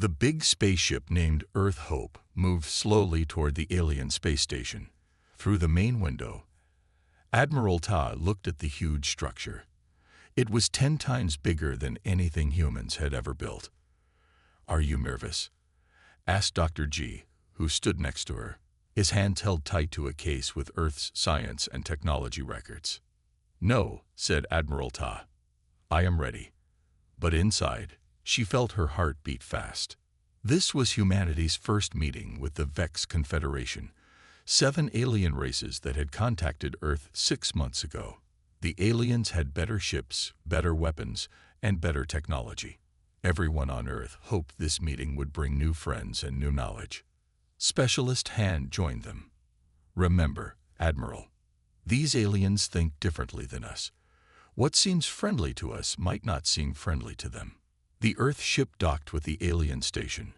The big spaceship named Earth Hope moved slowly toward the alien space station. Through the main window, Admiral Ta looked at the huge structure. It was 10 times bigger than anything humans had ever built. "Are you nervous?" asked Dr. G, who stood next to her, his hands held tight to a case with Earth's science and technology records. "No," said Admiral Ta. "I am ready." But inside, she felt her heart beat fast. This was humanity's first meeting with the Vex Confederation, 7 alien races that had contacted Earth 6 months ago. The aliens had better ships, better weapons, and better technology. Everyone on Earth hoped this meeting would bring new friends and new knowledge. Specialist Han joined them. "Remember, Admiral, these aliens think differently than us. What seems friendly to us might not seem friendly to them." The Earth ship docked with the alien station.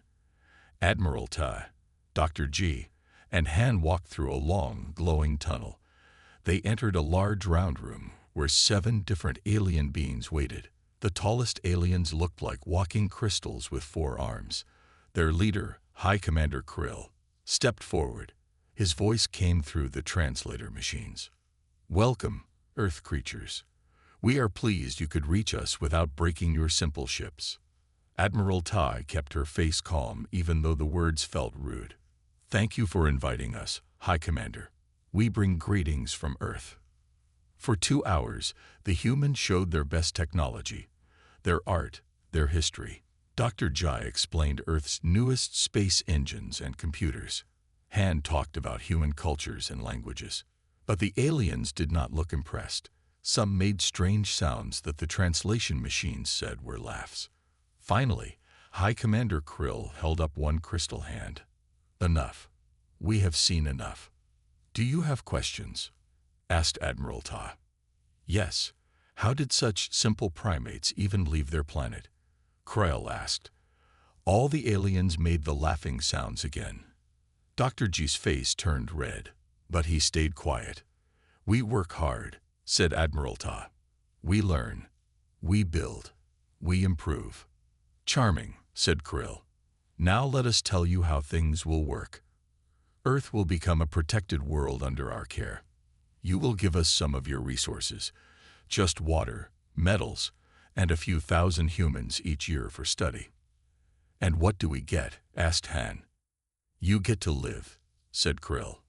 Admiral Ta, Dr. G, and Han walked through a long, glowing tunnel. They entered a large round room where 7 different alien beings waited. The tallest aliens looked like walking crystals with 4 arms. Their leader, High Commander Krill, stepped forward. His voice came through the translator machines. "Welcome, Earth creatures. We are pleased you could reach us without breaking your simple ships." Admiral Tai kept her face calm even though the words felt rude. "Thank you for inviting us, High Commander. We bring greetings from Earth." For 2 hours, the humans showed their best technology, their art, their history. Dr. Jai explained Earth's newest space engines and computers. Han talked about human cultures and languages. But the aliens did not look impressed. Some made strange sounds that the translation machines said were laughs. Finally, High Commander Krill held up one crystal hand. "Enough. We have seen enough. Do you have questions?" asked Admiral Ta. "Yes. How did such simple primates even leave their planet?" Krill asked. All the aliens made the laughing sounds again. Dr. G's face turned red, but he stayed quiet. "We work hard," said Admiral Ta. "We learn. We build. We improve." "Charming," said Krill. "Now let us tell you how things will work. Earth will become a protected world under our care. You will give us some of your resources, just water, metals, and a few thousand humans each year for study." "And what do we get?" asked Han. "You get to live," said Krill.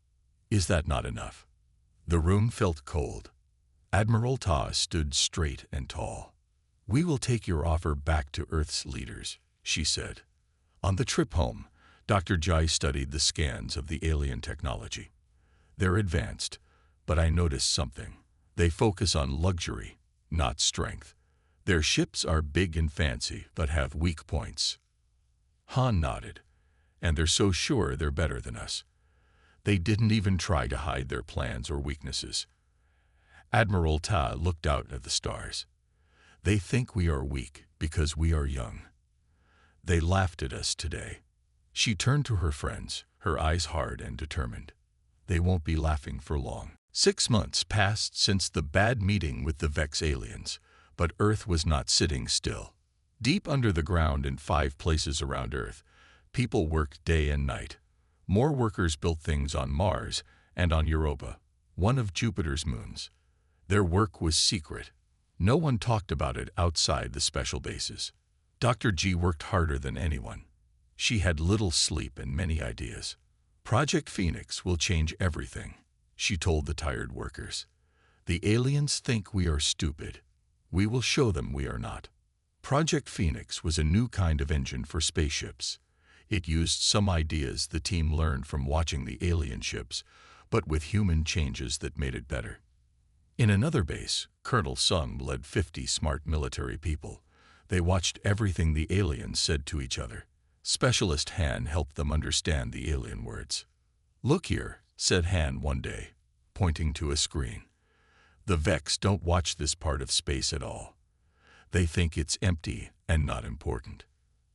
"Is that not enough?" The room felt cold. Admiral Ta stood straight and tall. "We will take your offer back to Earth's leaders," she said. On the trip home, Dr. Jai studied the scans of the alien technology. "They're advanced, but I noticed something. They focus on luxury, not strength. Their ships are big and fancy, but have weak points." Han nodded. "And they're so sure they're better than us. They didn't even try to hide their plans or weaknesses." Admiral Ta looked out at the stars. "They think we are weak because we are young. They laughed at us today." She turned to her friends, her eyes hard and determined. "They won't be laughing for long." 6 months passed since the bad meeting with the Vex aliens, but Earth was not sitting still. Deep under the ground in 5 places around Earth, people worked day and night. More workers built things on Mars and on Europa, one of Jupiter's moons. Their work was secret. No one talked about it outside the special bases. Dr. G worked harder than anyone. She had little sleep and many ideas. "Project Phoenix will change everything," she told the tired workers. "The aliens think we are stupid. We will show them we are not." Project Phoenix was a new kind of engine for spaceships. It used some ideas the team learned from watching the alien ships, but with human changes that made it better. In another base, Colonel Sung led 50 smart military people. They watched everything the aliens said to each other. Specialist Han helped them understand the alien words. "Look here," said Han one day, pointing to a screen. "The Vex don't watch this part of space at all. They think it's empty and not important."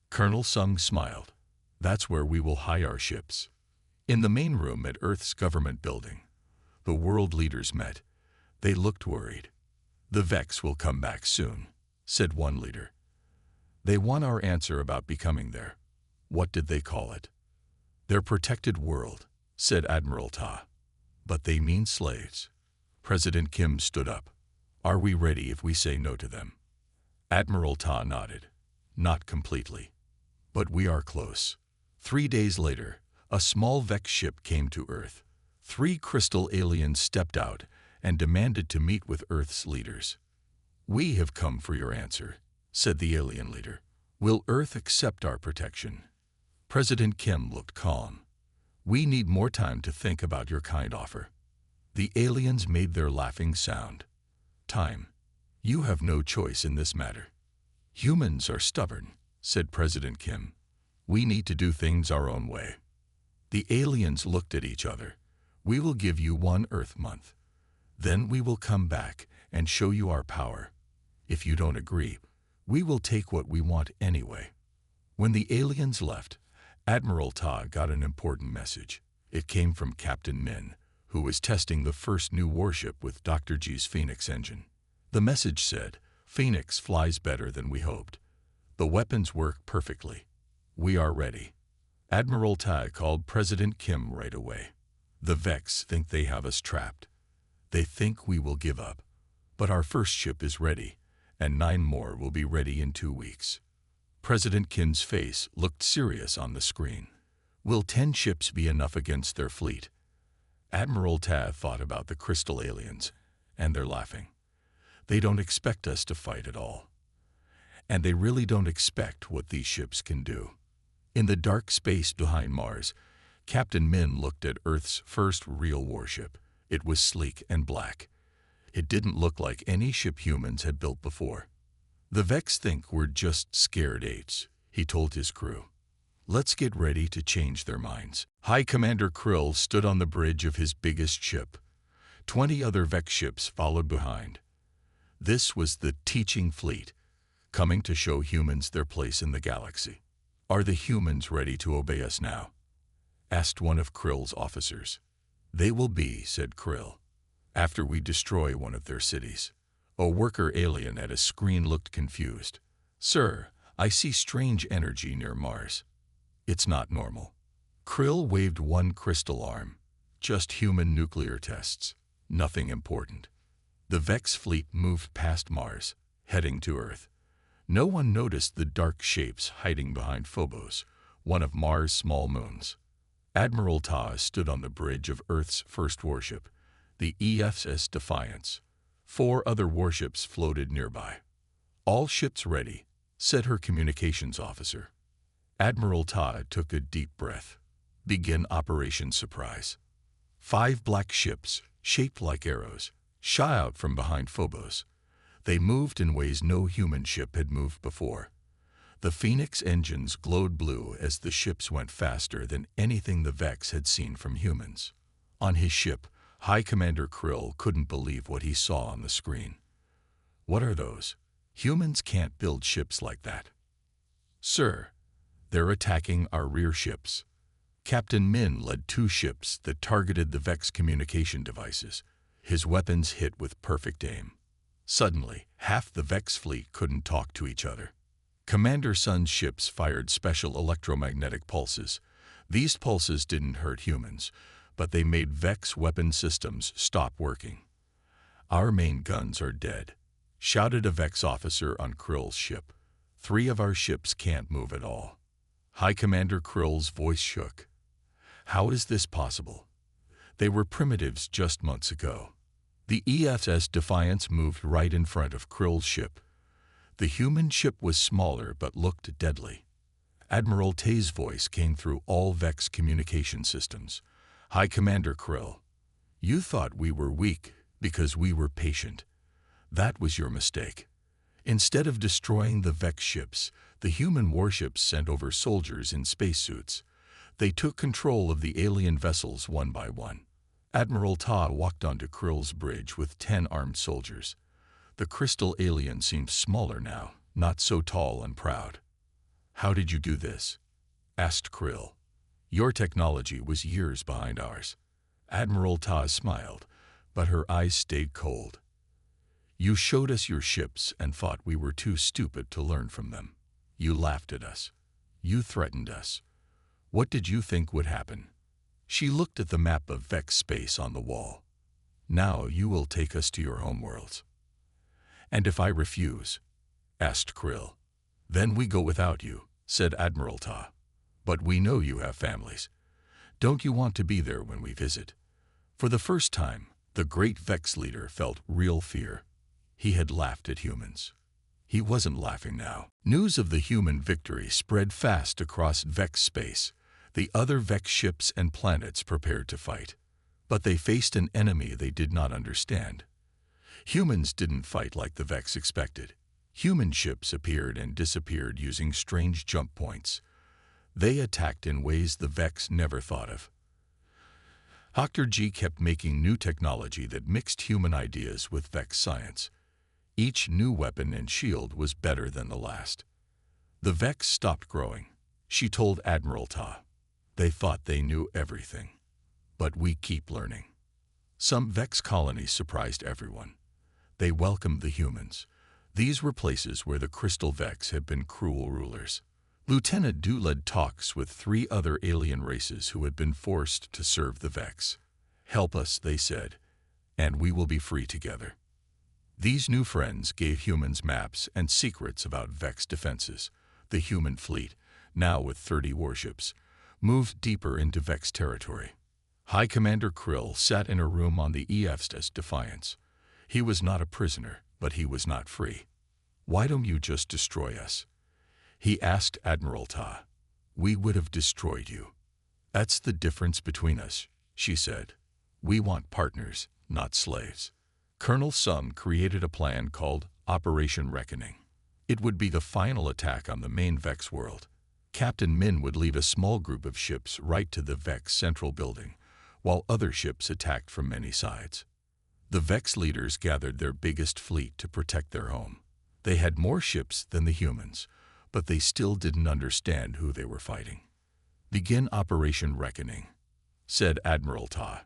Colonel Sung smiled. "That's where we will hide our ships." In the main room at Earth's government building, the world leaders met. They looked worried. "The Vex will come back soon," said one leader. "They want our answer about becoming there." What did they call it? Their protected world, said Admiral Ta. But they mean slaves. President Kim stood up. Are we ready if we say no to them? Admiral Ta nodded. Not completely. But we are close. 3 days later, a small Vex ship came to Earth. 3 crystal aliens stepped out and demanded to meet with Earth's leaders. We have come for your answer, said the alien leader. Will Earth accept our protection? President Kim looked calm. We need more time to think about your kind offer. The aliens made their laughing sound. Time. You have no choice in this matter. Humans are stubborn, said President Kim. We need to do things our own way. The aliens looked at each other. We will give you 1 Earth month. Then we will come back and show you our power. If you don't agree, we will take what we want anyway. When the aliens left, Admiral Ta got an important message. It came from Captain Min, who was testing the first new warship with Dr. G's Phoenix engine. The message said, Phoenix flies better than we hoped. The weapons work perfectly. We are ready. Admiral Ta called President Kim right away. The Vex think they have us trapped. They think we will give up. But our first ship is ready, and 9 more will be ready in 2 weeks. President Kim's face looked serious on the screen. Will 10 ships be enough against their fleet? Admiral Ta thought about the crystal aliens, and they're laughing. They don't expect us to fight at all. And they really don't expect what these ships can do. In the dark space behind Mars, Captain Min looked at Earth's first real warship. It was sleek and black. It didn't look like any ship humans had built before. The Vex think we're just scared apes, he told his crew. Let's get ready to change their minds. High Commander Krill stood on the bridge of his biggest ship. 20 other Vex ships followed behind. This was the teaching fleet, coming to show humans their place in the galaxy. Are the humans ready to obey us now? Asked one of Krill's officers. They will be, said Krill, after we destroy one of their cities. A worker alien at a screen looked confused. Sir, I see strange energy near Mars. It's not normal. Krill waved one crystal arm. Just human nuclear tests. Nothing important. The Vex fleet moved past Mars, heading to Earth. No one noticed the dark shapes hiding behind Phobos, one of Mars' small moons. Admiral Ta stood on the bridge of Earth's first warship, the HFY Defiance. 4 other warships floated nearby. All ships ready, said her communications officer. Admiral Ta took a deep breath. Begin Operation Surprise. 5 black ships, shaped like arrows, shot out from behind Phobos. They moved in ways no human ship had moved before. The Phoenix engines glowed blue as the ships went faster than anything the Vex had seen from humans. On his ship, High Commander Krill couldn't believe what he saw on the screen. What are those? Humans can't build ships like that. Sir, they're attacking our rear ships. Captain Min led 2 ships that targeted the Vex communication devices. His weapons hit with perfect aim. Suddenly, half the Vex fleet couldn't talk to each other. Commander Sun's ships fired special electromagnetic pulses. These pulses didn't hurt humans, but they made Vex weapon systems stop working. Our main guns are dead, shouted a Vex officer on Krill's ship. 3 of our ships can't move at all. High Commander Krill's voice shook. How is this possible? They were primitives just months ago. The HFY Defiance moved right in front of Krill's ship. The human ship was smaller but looked deadly. Admiral Ta's voice came through all Vex communication systems. High Commander Krill, you thought we were weak because we were patient. That was your mistake. Instead of destroying the Vex ships, the human warships sent over soldiers in spacesuits. They took control of the alien vessels one by one. Admiral Ta walked onto Krill's bridge with 10 armed soldiers. The crystal alien seemed smaller now, not so tall and proud. How did you do this? Asked Krill. Your technology was years behind ours. Admiral Ta smiled, but her eyes stayed cold. You showed us your ships and thought we were too stupid to learn from them. You laughed at us. You threatened us. What did you think would happen? She looked at the map of Vex space on the wall. Now you will take us to your homeworlds. And if I refuse? Asked Krill. Then we go without you, said Admiral Ta. But we know you have families. Don't you want to be there when we visit? For the first time, the great Vex leader felt real fear. He had laughed at humans. He wasn't laughing now. News of the human victory spread fast across Vex space. The other Vex ships and planets prepared to fight. But they faced an enemy they did not understand. Humans didn't fight like the Vex expected. Human ships appeared and disappeared using strange jump points. They attacked in ways the Vex never thought of. Dr. G kept making new technology that mixed human ideas with Vex science. Each new weapon and shield was better than the last. The Vex stopped growing. She told Admiral Ta. They thought they knew everything. But we keep learning. Some Vex colonies surprised everyone. They welcomed the humans. These were places where the Crystal Vex had been cruel rulers. Lieutenant Du led talks with 3 other alien races who had been forced to serve the Vex. Help us, they said, and we will be free together. These new friends gave humans maps and secrets about Vex defenses. The human fleet, now with 30 warships, moved deeper into Vex territory. High Commander Krill sat in a room on the EF's Defiance. He was not a prisoner, but he was not free. Why don't you just destroy us? He asked Admiral Ta. We would have destroyed you. That's the difference between us, she said. We want partners, not slaves. Colonel Sung created a plan called Operation Reckoning. It would be the final attack on the main Vex world. Captain Min would lead a small group of ships right to the Vex central building, while other ships attacked from many sides. The Vex leaders gathered their biggest fleet to protect their home. They had more ships than the humans, but they still didn't understand who they were fighting. Begin Operation Reckoning, said Admiral Ta.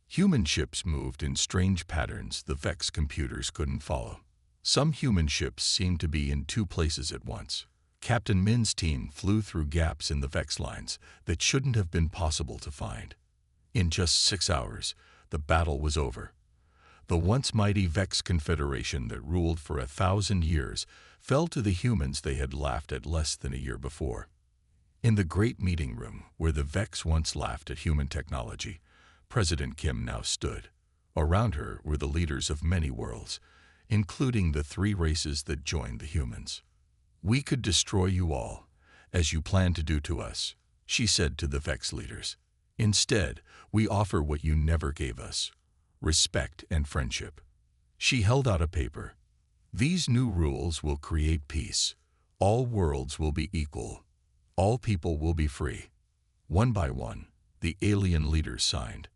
Human ships moved in strange patterns the Vex computers couldn't follow. Some human ships seemed to be in 2 places at once. Captain Min's team flew through gaps in the Vex lines that shouldn't have been possible to find. In just 6 hours, the battle was over. The once mighty Vex Confederation that ruled for 1,000 years fell to the humans they had laughed at less than a year before. In the great meeting room, where the Vex once laughed at human technology, President Kim now stood. Around her were the leaders of many worlds, including the 3 races that joined the humans. We could destroy you all, as you planned to do to us, she said to the Vex leaders. Instead, we offer what you never gave us, respect and friendship. She held out a paper. These new rules will create peace. All worlds will be equal. All people will be free. One by one, the alien leaders signed.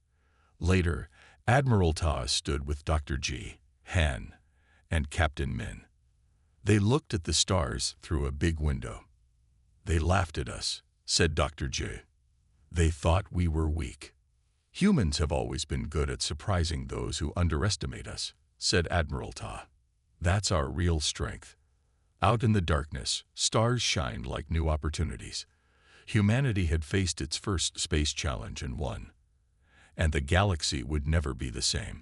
Later, Admiral Ta stood with Dr. G, Han, and Captain Min. They looked at the stars through a big window. They laughed at us, said Dr. J. They thought we were weak. Humans have always been good at surprising those who underestimate us, said Admiral Ta. That's our real strength. Out in the darkness, stars shined like new opportunities. Humanity had faced its first space challenge and won. And the galaxy would never be the same.